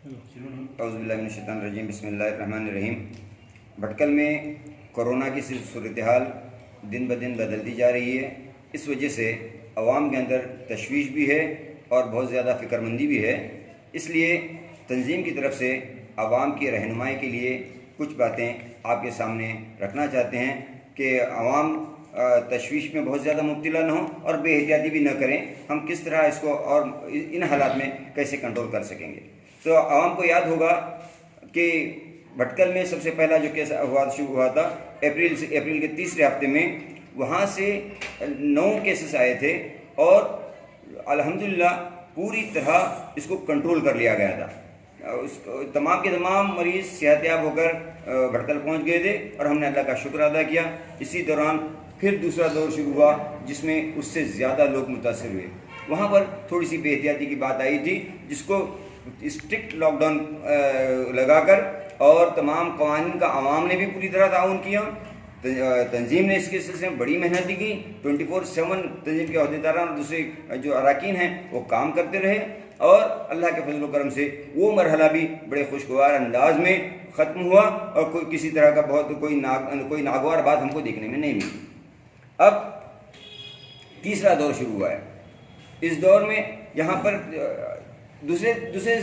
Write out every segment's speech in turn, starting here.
औज़ुबिल्लाहिमिनश्शैतानिर्रजीम बिस्मिल्लाहिर्रहमानिर्रहीम। भटकल में कोरोना की सूरत हाल दिन ब दिन बदलती जा रही है। इस वजह से अवाम के अंदर तशवीश भी है और बहुत ज़्यादा फ़िक्रमंदी भी है। इसलिए तंजीम की तरफ से अवाम की रहनुमाई के लिए कुछ बातें आपके सामने रखना चाहते हैं कि अवाम तशवीश में बहुत ज़्यादा मुब्तला न हो और बेहतियाती भी न करें। हम किस तरह इसको और इन हालात में कैसे कंट्रोल कर सकेंगे। तो आवाम को याद होगा कि भटकल में सबसे पहला जो केस शुरू हुआ था अप्रैल के तीसरे हफ्ते में, वहाँ से 9 केसेस आए थे और अल्हम्दुलिल्लाह पूरी तरह इसको कंट्रोल कर लिया गया था। तमाम के तमाम मरीज़ सेहतयाब होकर भटकल पहुँच गए थे और हमने अल्लाह का शुक्र अदा किया। इसी दौरान फिर दूसरा दौर शुरू हुआ जिसमें उससे ज़्यादा लोग मुतासर हुए। वहाँ पर थोड़ी सी बेहतियाती की बात आई थी, जिसको स्ट्रिक्ट लॉकडाउन लगाकर और तमाम कवानीन का आवाम ने भी पूरी तरह ताउन किया। तंजीम ने इसके सिलसिले में बड़ी मेहनत की। 24/7 तंजीम के अहदेदारान और दूसरे जो अरकान हैं वो काम करते रहे और अल्लाह के फजल करम से वो मरहला भी बड़े खुशगवार अंदाज में ख़त्म हुआ और कोई किसी तरह का कोई नागवार बात हमको देखने में नहीं मिली। अब तीसरा दौर शुरू हुआ है। इस दौर में यहाँ पर दूसरे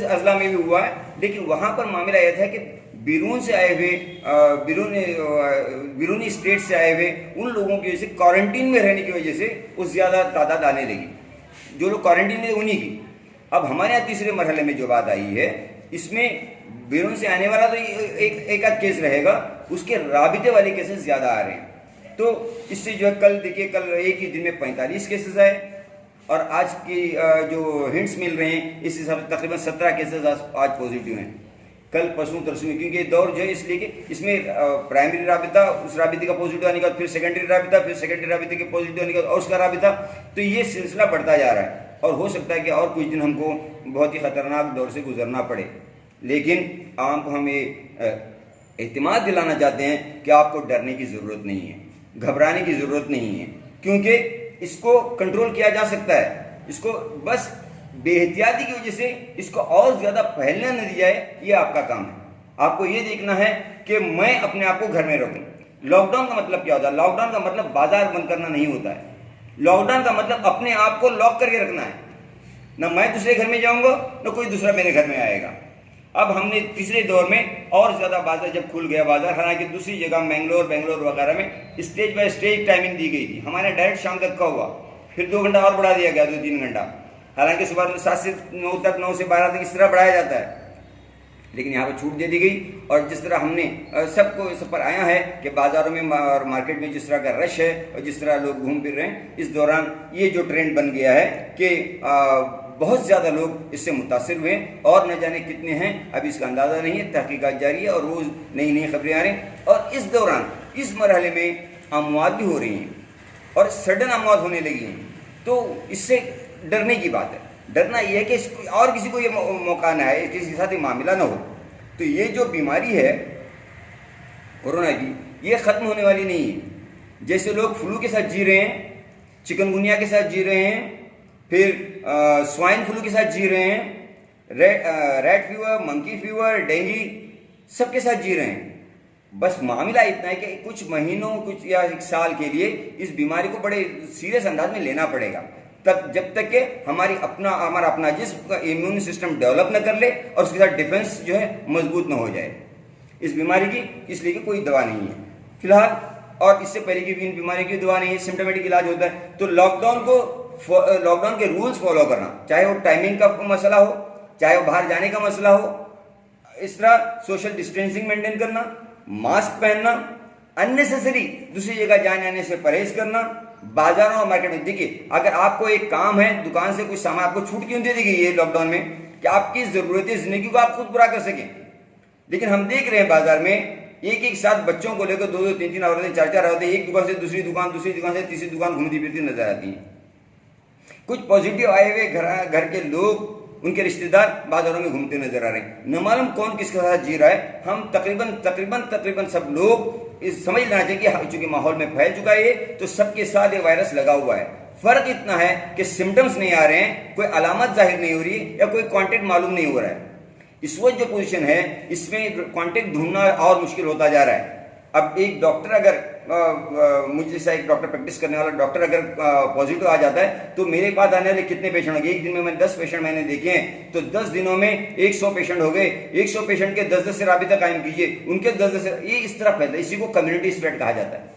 अजला में भी हुआ है, लेकिन वहाँ पर मामला यह था कि बिरून से आए हुए बिरूनी स्टेट से आए हुए उन लोगों की वजह से, क्वारंटीन में रहने की वजह से उस ज़्यादा तादाद आने लगी। जो लोग क्वारंटीन में उन्हीं की। अब हमारे यहाँ तीसरे मरहले में जो बात आई है, इसमें बिरून से आने वाला तो एक आध केस रहेगा, उसके राबिते वाले केसेस ज़्यादा आ रहे हैं। तो इससे जो है कल देखिए, कल एक ही दिन में 45 केसेस आए और आज की जो हिंट्स मिल रहे हैं इस हिसाब से तकरीबन 17 केसेस आज पॉजिटिव हैं। कल परसों तरसों में, क्योंकि दौर जो है इसलिए कि इसमें प्राइमरी राबिता, उस राबिते का पॉजिटिव आने का, फिर सेकेंडरी राबिता, फिर सेकेंडरी राबिते के पॉजिटिव आने का और उसका राबिता, तो ये सिलसिला बढ़ता जा रहा है और हो सकता है कि और कुछ दिन हमको बहुत ही ख़तरनाक दौर से गुजरना पड़े। लेकिन आवाम को हम ये एतमाद दिलाना चाहते हैं कि आपको डरने की ज़रूरत नहीं है, घबराने की ज़रूरत नहीं है, क्योंकि इसको कंट्रोल किया जा सकता है। इसको बस बेहतियाती की वजह से इसको और ज़्यादा फैलने न दिया जाए, ये आपका काम है। आपको ये देखना है कि मैं अपने आप को घर में रखूं। लॉकडाउन का मतलब क्या होता है? लॉकडाउन का मतलब बाजार बंद करना नहीं होता है। लॉकडाउन का मतलब अपने आप को लॉक करके रखना है। ना मैं दूसरे घर में जाऊंगा, ना कोई दूसरा मेरे घर में आएगा। अब हमने तीसरे दौर में और ज़्यादा बाजार जब खुल गया बाजार, हालांकि दूसरी जगह बेंगलोर वगैरह में स्टेज बाय स्टेज टाइमिंग दी गई थी। हमारे डायरेक्ट शाम तक का हुआ, फिर 2 घंटा और बढ़ा दिया गया, 2-3 घंटा। हालांकि सुबह 7 से 9 तक, 9 से 12 तक इस तरह बढ़ाया जाता है, लेकिन यहाँ पर छूट दे दी गई। और जिस तरह हमने सबको सब पर आया है कि बाज़ारों में और मार्केट में जिस तरह का रश है और जिस तरह लोग घूम फिर रहे हैं, इस दौरान ये जो ट्रेंड बन गया है कि बहुत ज़्यादा लोग इससे मुतासिर हुए और न जाने कितने हैं, अभी इसका अंदाज़ा नहीं है। तहकीकात जारी है और रोज़ नई नई खबरें आ रही हैं। और इस दौरान इस मरहले में अमवात भी हो रही हैं और सडन अमवात होने लगी हैं। तो इससे डरने की बात है। डरना यह है कि और किसी को ये मौका ना है, किसी के साथ ये मामला ना हो। तो ये जो बीमारी है कोरोना की, ये ख़त्म होने वाली नहीं है। जैसे लोग फ्लू के साथ जी रहे हैं, चिकनगुनिया के साथ जी रहे हैं, फिर स्वाइन फ्लू के साथ जी रहे हैं, red fever, monkey fever, dengue, सबके साथ जी रहे हैं। बस मामला इतना है कि कुछ महीनों, कुछ या 1 साल के लिए इस बीमारी को बड़े सीरियस अंदाज में लेना पड़ेगा, तब जब तक कि हमारा अपना जिस्म का इम्यून सिस्टम डेवलप न कर ले और उसके साथ डिफेंस जो है मजबूत न हो जाए इस बीमारी की। इसलिए कि कोई दवा नहीं है फिलहाल, और इससे पहले की भी इन बीमारी की दवा नहीं है, सिम्टोमेटिक इलाज होता है। तो लॉकडाउन के रूल्स फॉलो करना, चाहे वो टाइमिंग का मसला हो, चाहे वो बाहर जाने का मसला हो, इस तरह सोशल डिस्टेंसिंग मेंटेन करना, मास्क पहनना, अननेसेसरी दूसरी जगह जाने आने से परहेज करना। बाजारों और मार्केट में देखिए, अगर आपको एक काम है, दुकान से कुछ सामान आपको छूट क्यों दे दी गई है लॉकडाउन में कि आपकी ज़रूरतें ज़िंदगी को आप खुद पूरा कर सकें। लेकिन हम देख रहे हैं बाजार में एक साथ बच्चों को लेकर 2-2, 3-3 औरतें, 4-4 औरतें एक दुकान से दूसरी दुकान से तीसरी दुकान घूमती फिरती नजर आती हैं। कुछ पॉजिटिव आए हुए घर के लोग, उनके रिश्तेदार बाजारों में घूमते नजर आ रहे हैं। न मालूम कौन किसके साथ जी रहा है। हम तकरीबन सब लोग इस समझ लेना चाहिए कि चूंकि माहौल में फैल चुका है तो सबके साथ ये वायरस लगा हुआ है। फर्क इतना है कि सिम्टम्स नहीं आ रहे हैं, कोई अलामत जाहिर नहीं हो रही है या कोई कॉन्टेक्ट मालूम नहीं हो रहा है। इस वक्त जो पोजीशन है इसमें कांटेक्ट ढूंढना और मुश्किल होता जा रहा है। अब एक डॉक्टर अगर मुझे जैसा एक डॉक्टर प्रैक्टिस करने वाला डॉक्टर अगर पॉजिटिव आ जाता है तो मेरे पास आने वाले कितने पेशेंट होंगे? एक दिन में मैंने 10 पेशेंट मैंने देखे हैं, तो 10 दिनों में 100 पेशेंट हो गए। 100 पेशेंट के 10-10 से राबिता कायम कीजिए, उनके 10-10 से, ये इस तरह फैलता है। इसी को कम्युनिटी स्प्रेड कहा जाता है।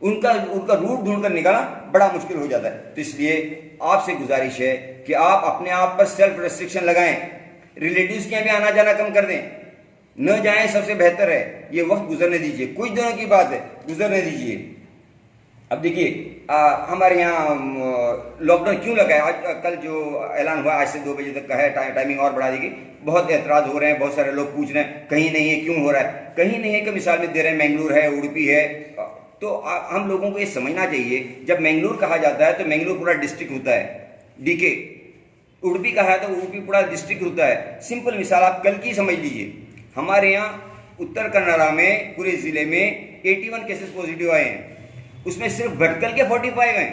उनका रूट ढूंढकर निकालना बड़ा मुश्किल हो जाता है। तो इसलिए आपसे गुजारिश है कि आप अपने आप पर सेल्फ रेस्ट्रिक्शन लगाएं, रिलेटिव्स के यहाँ भी आना जाना कम कर दें, न जाएं सबसे बेहतर है। ये वक्त गुजरने दीजिए, कुछ दिनों की बात है, गुजरने दीजिए। अब देखिए हमारे यहाँ लॉकडाउन क्यों लगा है? आज कल जो ऐलान हुआ आज से 2 बजे तक का है, टाइमिंग और बढ़ा देगी। बहुत एतराज़ हो रहे हैं, बहुत सारे लोग पूछ रहे हैं कहीं नहीं है, क्यों हो रहा है? कहीं नहीं है कि मिसाल में दे रहे हैं मैंगलोर है, उडुपी है। तो हम लोगों को ये समझना चाहिए, जब मैंगलोर कहा जाता है तो मैंगलोर पूरा डिस्ट्रिक्ट होता है, डीके। उडुपी कहा है तो उडुपी पूरा डिस्ट्रिक्ट होता है। सिंपल मिसाल आप कल की समझ लीजिए, हमारे यहाँ उत्तर कन्नड़ा में पूरे ज़िले में 81 केसेस पॉजिटिव आए हैं, उसमें सिर्फ भटकल के 45 हैं।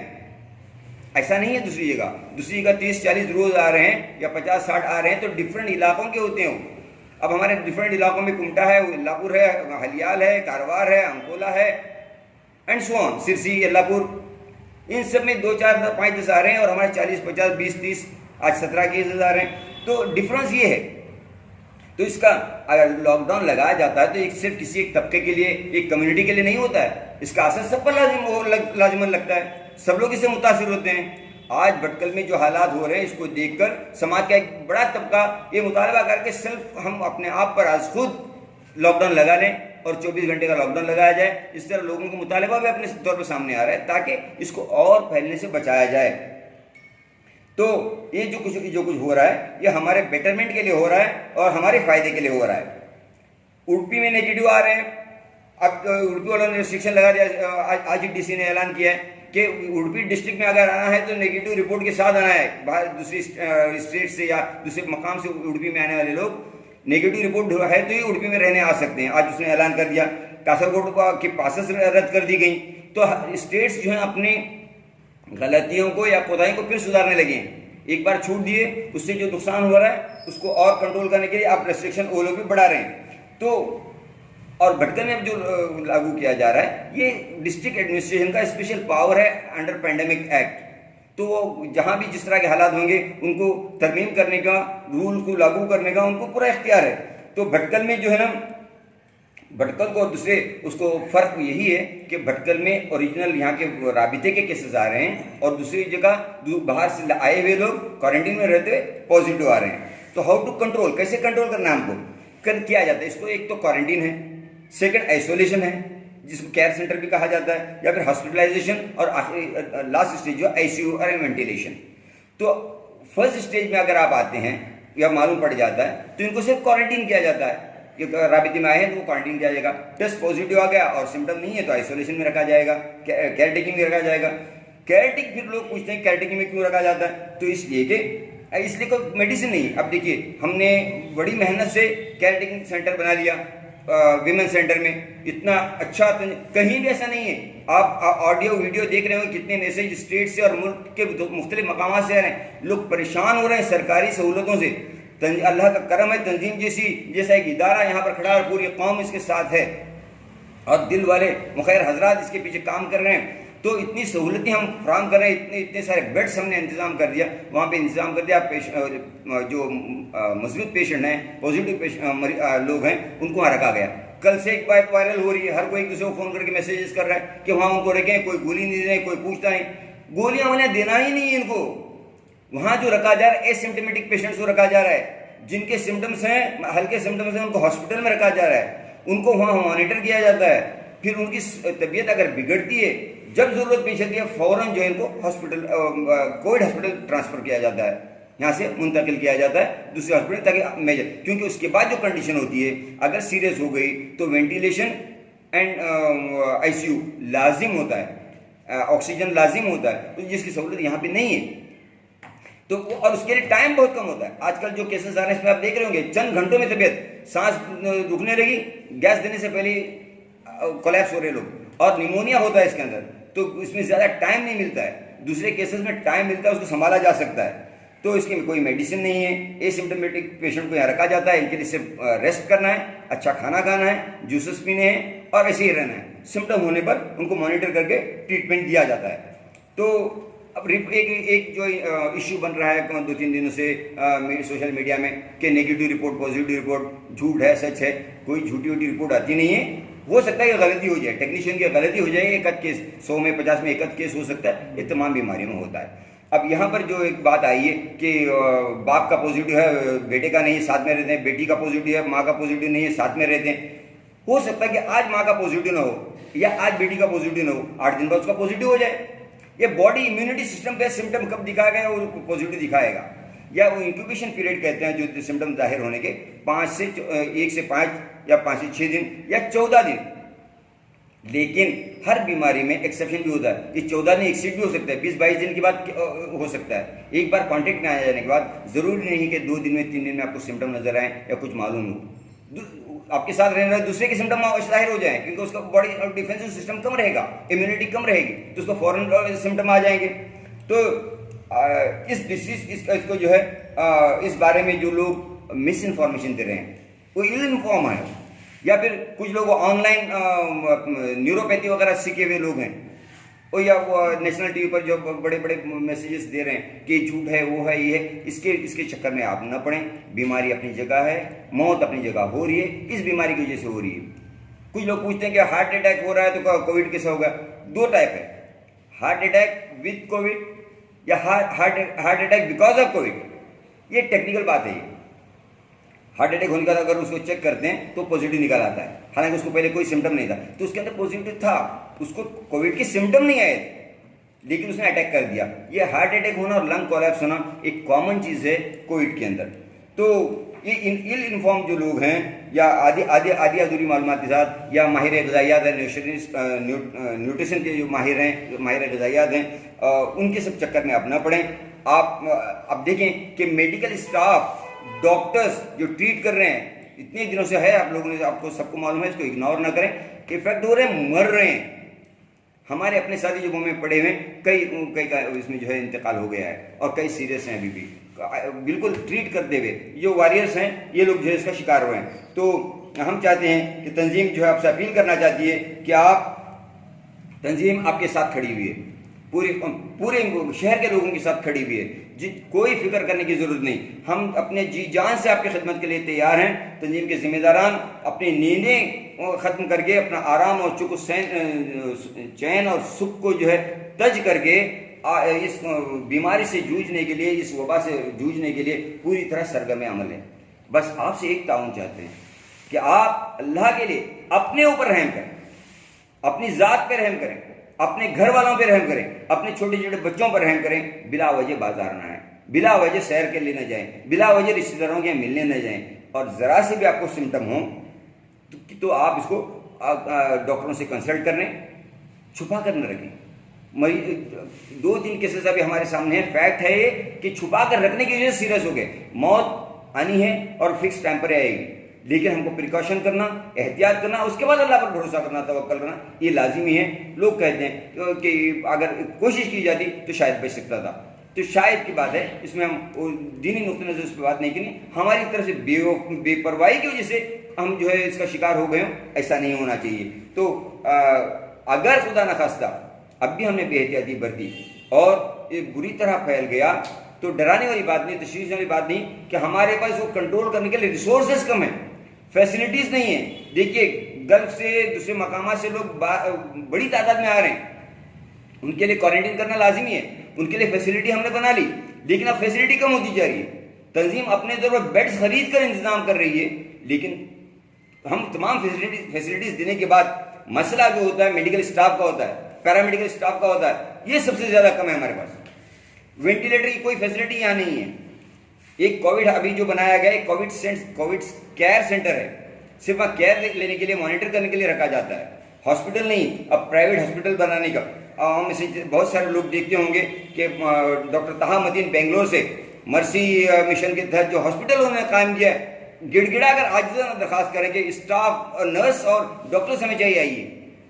ऐसा नहीं है दूसरी जगह 30-40 रोज आ रहे हैं या 50-60 आ रहे हैं, तो डिफरेंट इलाकों के होते हैं। अब हमारे डिफरेंट इलाकों में कुमटा है, यल्लापुर है, हलियाल है, कारवार है, अंकोला है and so on, Sirsi, Yellapur, इन सब में 2, 4, 5, 10 आ रहे हैं और हमारे 40, 50, 20, 30, आज 17 केसेस आ रहे हैं। तो डिफरेंस ये है। तो इसका अगर लॉकडाउन लगाया जाता है तो एक सिर्फ किसी एक तबके के लिए, एक कम्युनिटी के लिए नहीं होता है, इसका असर सब पर लाजिमन लगता है, सब लोग इससे मुतासिर होते हैं। आज भटकल में जो हालात हो रहे हैं इसको देखकर समाज का एक बड़ा तबका ये मुतालबा करके सिर्फ हम अपने आप पर आज खुद लॉकडाउन लगा लें और 24 घंटे का लॉकडाउन लगाया जाए। इस तरह लोगों को मुतालबा भी अपने तौर पर सामने आ रहा है ताकि इसको और फैलने से बचाया जाए। तो ये जो कुछ हो रहा है ये हमारे बेटरमेंट के लिए हो रहा है और हमारे फायदे के लिए हो रहा है। उडुपी में नेगेटिव आ रहे हैं। अब उडुपी वालों ने रिस्ट्रिक्शन लगा दिया। आज ही डीसी ने ऐलान किया है कि उडुपी डिस्ट्रिक्ट में अगर आना है तो नेगेटिव रिपोर्ट के साथ आना है। बाहर दूसरी स्टेट से या दूसरे मकाम से उडुपी में आने वाले लोग नेगेटिव रिपोर्ट है तो ही उडुपी में रहने आ सकते हैं। आज उसने ऐलान कर दिया। कासरगोड के पासेस रद्द कर दी गई। तो स्टेट्स जो है अपनी गलतियों को या कोताही को फिर सुधारने लगे हैं। एक बार छूट दिए, उससे जो नुकसान हो रहा है उसको और कंट्रोल करने के लिए आप रेस्ट्रिक्शन वो लोग भी बढ़ा रहे हैं। तो और भटकल में जो लागू किया जा रहा है ये डिस्ट्रिक्ट एडमिनिस्ट्रेशन का स्पेशल पावर है अंडर पैंडेमिक एक्ट। तो वो जहाँ भी जिस तरह के हालात होंगे उनको तरमीम करने का, रूल को लागू करने का उनको पूरा इख्तियार है। तो भटकल में जो है ना, भटकल को दूसरे उसको फ़र्क यही है कि भटकल में ओरिजिनल यहाँ के राबिते के केसेस आ रहे हैं और दूसरी जगह बाहर से आए हुए लोग क्वारंटीन में रहते हुए पॉजिटिव आ रहे हैं। तो हाउ टू कंट्रोल, कैसे कंट्रोल करना है हमको किया जाता है। इसको एक तो क्वारंटीन है, सेकंड आइसोलेशन है जिसको केयर सेंटर भी कहा जाता है, या फिर हॉस्पिटलाइजेशन, और लास्ट स्टेज जो आईसीयू और वेंटिलेशन। तो फर्स्ट स्टेज में अगर आप आते हैं या मालूम पड़ जाता है तो इनको सिर्फ क्वारंटीन किया जाता है। कि राबिते में आए हैं तो वो क्वारंटीन किया जाएगा। टेस्ट पॉजिटिव आ गया और सिम्टम नहीं है तो आइसोलेशन में रखा जाएगा, केयर टेकिंग में रखा जाएगा। केयर टेक फिर लोग पूछते हैं केयर टेकिंग में क्यों रखा जाता है, तो इसलिए कोई मेडिसिन नहीं। अब देखिए हमने बड़ी मेहनत से केयर टेकिंग सेंटर बना लिया विमेन सेंटर में, इतना अच्छा कहीं भी ऐसा नहीं है। आप ऑडियो वीडियो देख रहे हो कितने मैसेज स्टेट से और मुल्क के मुख्तलिफ मकामात से आ रहे हैं। लोग परेशान हो रहे हैं सरकारी सहूलतों से। अल्लाह का करम है, तंजीम जैसा एक इदारा यहाँ पर खड़ा है और पूरी कौम इसके साथ है और दिल वाले मुखैर हजरात इसके पीछे काम कर रहे हैं। तो इतनी सहूलतें हम फराम कर रहे हैं, इतने सारे बेड्स हमने इंतज़ाम कर दिया, वहाँ पे इंतज़ाम कर दिया। जो मजबूत पेशेंट हैं, पॉजिटिव लोग हैं, उनको वहाँ रखा गया। कल से एक बात वायरल हो रही है, हर कोई एक दूसरे को फ़ोन करके मैसेजेस कर रहा है कि वहाँ उनको रखें, कोई गोली नहीं दे रहे, कोई पूछता नहीं। गोलियाँ उन्हें देना ही नहीं है इनको। वहाँ जो रखा जा रहा है एसिम्टोमेटिक पेशेंट्स को रखा जा रहा है, जिनके सिम्टम्स हैं, हल्के सिम्टम्स हैं, उनको हॉस्पिटल में रखा जा रहा है, उनको वहाँ मॉनिटर किया जाता है। फिर उनकी तबीयत अगर बिगड़ती है, जब ज़रूरत पेश आती है, फ़ौरन जो है इनको हॉस्पिटल कोविड हॉस्पिटल ट्रांसफ़र किया जाता है, यहाँ से मुंतकिल किया जाता है दूसरे हॉस्पिटल ताकि मेजर, क्योंकि उसके बाद जो कंडीशन होती है अगर सीरियस हो गई तो वेंटिलेशन एंड आईसीयू लाजिम होता है, ऑक्सीजन लाजिम होता है, तो जिसकी सहूलत यहाँ पे नहीं है। तो और उसके लिए टाइम बहुत कम होता है। आजकल जो केसेस आ रहे हैं इसमें आप देख रहे होंगे चंद घंटों में तबीयत, सांस रुकने लगी, गैस देने से पहले कोलैप्स हो रहे लोग, और निमोनिया होता है इसके अंदर। तो इसमें ज़्यादा टाइम नहीं मिलता है, दूसरे केसेस में टाइम मिलता है, उसको संभाला जा सकता है। तो इसकी कोई मेडिसिन नहीं है। एसिम्टोमेटिक पेशेंट को यहाँ रखा जाता है, इनके लिए सिर्फ रेस्ट करना है, अच्छा खाना खाना है, जूसेस पीने हैं और ऐसे ही रहना है। सिम्टम होने पर उनको मॉनिटर करके ट्रीटमेंट दिया जाता है। तो अब एक जो इश्यू बन रहा है 2-3 दिनों से सोशल मीडिया में कि नेगेटिव रिपोर्ट, पॉजिटिव रिपोर्ट, झूठ है सच है, कोई झूठी वूठी रिपोर्ट आती नहीं है। हो सकता है कि गलती हो जाए, टेक्नीशियन की गलती हो जाए, एक आध केस 100 में 50 में एक आध केस हो सकता है, ये तमाम बीमारियों में होता है। अब यहाँ पर जो एक बात आई है कि बाप का पॉजिटिव है, बेटे का नहीं, साथ में रहते हैं, बेटी का पॉजिटिव है, माँ का पॉजिटिव नहीं है, साथ में रहते हैं। हो सकता है कि आज माँ का पॉजिटिव ना हो या आज बेटी का पॉजिटिव ना हो, 8 दिन बाद उसका पॉजिटिव हो जाए। ये बॉडी इम्यूनिटी सिस्टम पे सिम्टम कब दिखाएगा, वो पॉजिटिव दिखाएगा, या वो इंक्यूबेशन पीरियड कहते हैं जो सिम्टम जाहिर होने के 1 से 5 या 5 से 6 दिन या 14 दिन। लेकिन हर बीमारी में एक्सेप्शन भी होता है, ये 14 दिन एक्सीड भी हो सकता है, 20-22 दिन के बाद हो सकता है। एक बार कांटेक्ट में आ जाने के बाद जरूरी नहीं कि 2 दिन में 3 दिन में आपको सिम्टम नजर आए या कुछ मालूम हो। आपके साथ रहने वाले दूसरे के सिम्टम जाहिर हो जाए, क्योंकि उसका बॉडी डिफेंसिव सिस्टम कम रहेगा, इम्यूनिटी कम रहेगी, तो उसको फौरन सिम्टम आ जाएंगे। तो इस डिसीज इसको जो है इस बारे में जो लोग मिस इन्फॉर्मेशन दे रहे हैं वो इल इन्फॉर्म है, या फिर कुछ लोग ऑनलाइन न्यूरोपैथी वगैरह सीखे हुए लोग हैं, और या वो नेशनल टीवी पर जो बड़े बड़े मैसेजेस दे रहे हैं कि झूठ है, वो है, ये है, इसके चक्कर में आप न पड़ें। बीमारी अपनी जगह है, मौत अपनी जगह हो रही है, इस बीमारी की वजह से हो रही है। कुछ लोग पूछते हैं कि हार्ट अटैक हो रहा है तो कोविड कैसे होगा। 2 टाइप है, हार्ट अटैक विद कोविड या heart attack because of Covid. ये टेक्निकल बात है। हार्ट अटैक होने का अगर उसको चेक करते हैं तो पॉजिटिव निकल आता है, हालांकि उसको पहले कोई सिम्टम नहीं था, तो उसके अंदर पॉजिटिव था, उसको कोविड के सिम्टम नहीं आए, लेकिन उसने अटैक कर दिया। ये हार्ट अटैक होना और लंग कोलैप्स होना एक कॉमन चीज है कोविड के अंदर। तो ये इल इन्फॉर्म जो लोग हैं या आधी अधूरी मालूमात के साथ, या माहिर ग़िज़ाइयात है, न्यूट्रिशन के जो माहिर हैं, माहिर ग़िज़ाइयात हैं, उनके सब चक्कर में आप न पड़ें। आप देखें कि मेडिकल स्टाफ, डॉक्टर्स जो ट्रीट कर रहे हैं इतने दिनों से है, आप लोगों ने, आपको सबको मालूम है, इसको इग्नोर ना करें। इफेक्ट हो रहे हैं, मर रहे हैं। हमारे अपने साथी जो में पड़े हुए कई का इसमें जो है इंतकाल हो गया है, और कई सीरियस हैं अभी भी, बिल्कुल ट्रीट करते हुए। जो वॉरियर्स हैं ये लोग जो है इसका शिकार हुए हैं। तो हम चाहते हैं कि तंजीम जो है आपसे अपील करना चाहती है कि तंजीम आपके साथ खड़ी हुई है, पूरे शहर के लोगों के साथ खड़ी हुई है, कोई फिक्र करने की जरूरत नहीं। हम अपने जी जान से आपकी खिदमत के लिए तैयार हैं। तंजीम के जिम्मेदारान अपनी नींदें खत्म करके अपना आराम और चैन और सुख को जो है तज करके इस बीमारी से जूझने के लिए, इस वबा से जूझने के लिए पूरी तरह सरगर्म अमल है। बस आपसे एक ताउन चाहते हैं कि आप अल्लाह के लिए अपने ऊपर रहम करें, अपनी जात पे रहम करें, अपने घर वालों पे रहम करें, अपने छोटे छोटे बच्चों पर रहम करें। बिला वजह बाजार ना आए, बिला वजह सैर के लिए न जाएं, बिला वजह रिश्तेदारों के मिलने न जाएं, और जरा से भी आपको सिम्टम हो तो आप इसको डॉक्टरों से कंसल्ट कर लें, छुपा कर न रखें। मरीज 2-3 केसेस अभी हमारे सामने है, फैक्ट है ये कि छुपा कर रखने की वजह से सीरियस हो गए। मौत आनी है और फिक्स टाइम पर आएगी, लेकिन हमको प्रिकॉशन करना, एहतियात करना, उसके बाद अल्लाह पर भरोसा करना, तवक्कल करना, ये लाजिमी है। लोग कहते हैं कि अगर कोशिश की जाती तो शायद बच सकता था, तो शायद की बात है, इसमें हम दीनी नुक्ते नजर उस पर बात नहीं करनी। हमारी तरफ से बेपरवाही की वजह से हम जो है इसका शिकार हो गए हो, ऐसा नहीं होना चाहिए। तो अगर खुदा न खास्ता अब भी हमने बेहतियाती बरती और ये बुरी तरह फैल गया, तो डराने वाली बात नहीं, तशवीश वाली बात नहीं कि हमारे पास वो कंट्रोल करने के लिए रिसोर्सेज कम है, फैसिलिटीज नहीं है। देखिए गल्फ से, दूसरे मकामात से लोग बड़ी तादाद में आ रहे हैं, उनके लिए क्वारंटीन करना लाजिमी है, उनके लिए फैसिलिटी हमने बना ली, लेकिन अब फैसिलिटी कम होती जा रही है। तंजीम अपने तौर पर बेड्स खरीद कर इंतजाम कर रही है, लेकिन हम तमाम फैसिलिटीज देने के बाद मसला जो होता है मेडिकल स्टाफ का होता है, पैरामेडिकल स्टाफ का होता है, ये सबसे ज्यादा कम है हमारे पास। वेंटिलेटर की कोई फैसिलिटी यहाँ नहीं है। एक कोविड अभी जो बनाया गया है, कोविड केयर सेंटर है, सिर्फ वहाँ केयर लेने के लिए, मॉनिटर करने के लिए रखा जाता है, हॉस्पिटल नहीं। अब प्राइवेट हॉस्पिटल बनाने का हम इसे बहुत सारे लोग देखते होंगे कि डॉक्टर ताहा मदीन बेंगलोर से मर्सी मिशन के तहत जो हॉस्पिटल उन्होंने कायम किया है, गिड़गिड़ा कर आज दरखास्त करें कि स्टाफ, नर्स और डॉक्टर्स हमें चाहिए, आइए,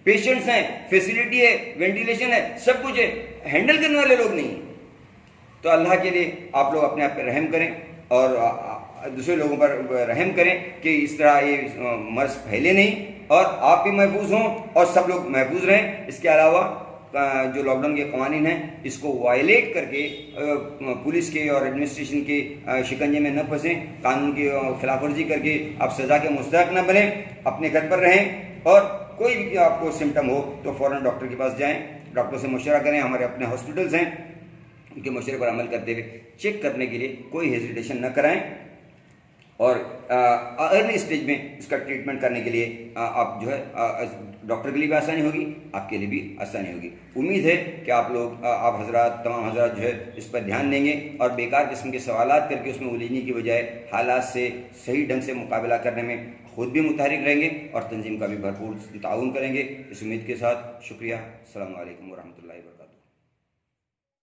पेशेंट्स हैं, फैसिलिटी है, वेंटिलेशन है, सब कुछ है, हैंडल करने वाले लोग नहीं। तो अल्लाह के लिए आप लोग अपने आप पर रहम करें और दूसरे लोगों पर रहम करें कि इस तरह ये मर्ज फैले नहीं और आप भी महफूज हों और सब लोग महफूज रहें। इसके अलावा जो लॉकडाउन के कवानीन हैं इसको वायलेट करके पुलिस के और एडमिनिस्ट्रेशन के शिकंजे में न फंसें, कानून की खिलाफ वर्जी करके आप सज़ा के मुस्तहक न बने, अपने घर पर रहें और कोई भी आपको सिम्टम हो तो फ़ौरन डॉक्टर के पास जाएं, डॉक्टर से मशवरा करें। हमारे अपने हॉस्पिटल्स हैं, उनके मशवरे पर अमल करते हुए चेक करने के लिए कोई हेजिटेशन न कराएं और अर्ली स्टेज में इसका ट्रीटमेंट करने के लिए आप जो है डॉक्टर के लिए भी आसानी होगी, आपके लिए भी आसानी होगी। उम्मीद है कि आप लोग आप हजरात तमाम हजरात जो है इस पर ध्यान देंगे और बेकार किस्म के सवालात करके उसमें उलझने की बजाय हालात से सही ढंग से मुकाबला करने में खुद भी मुतहरिक रहेंगे और तंजीम का भी भरपूर ताउन करेंगे। इस उम्मीद के साथ शुक्रिया। अस्सलामु अलैकुम वरहमतुल्लाहि वबरकातुहू।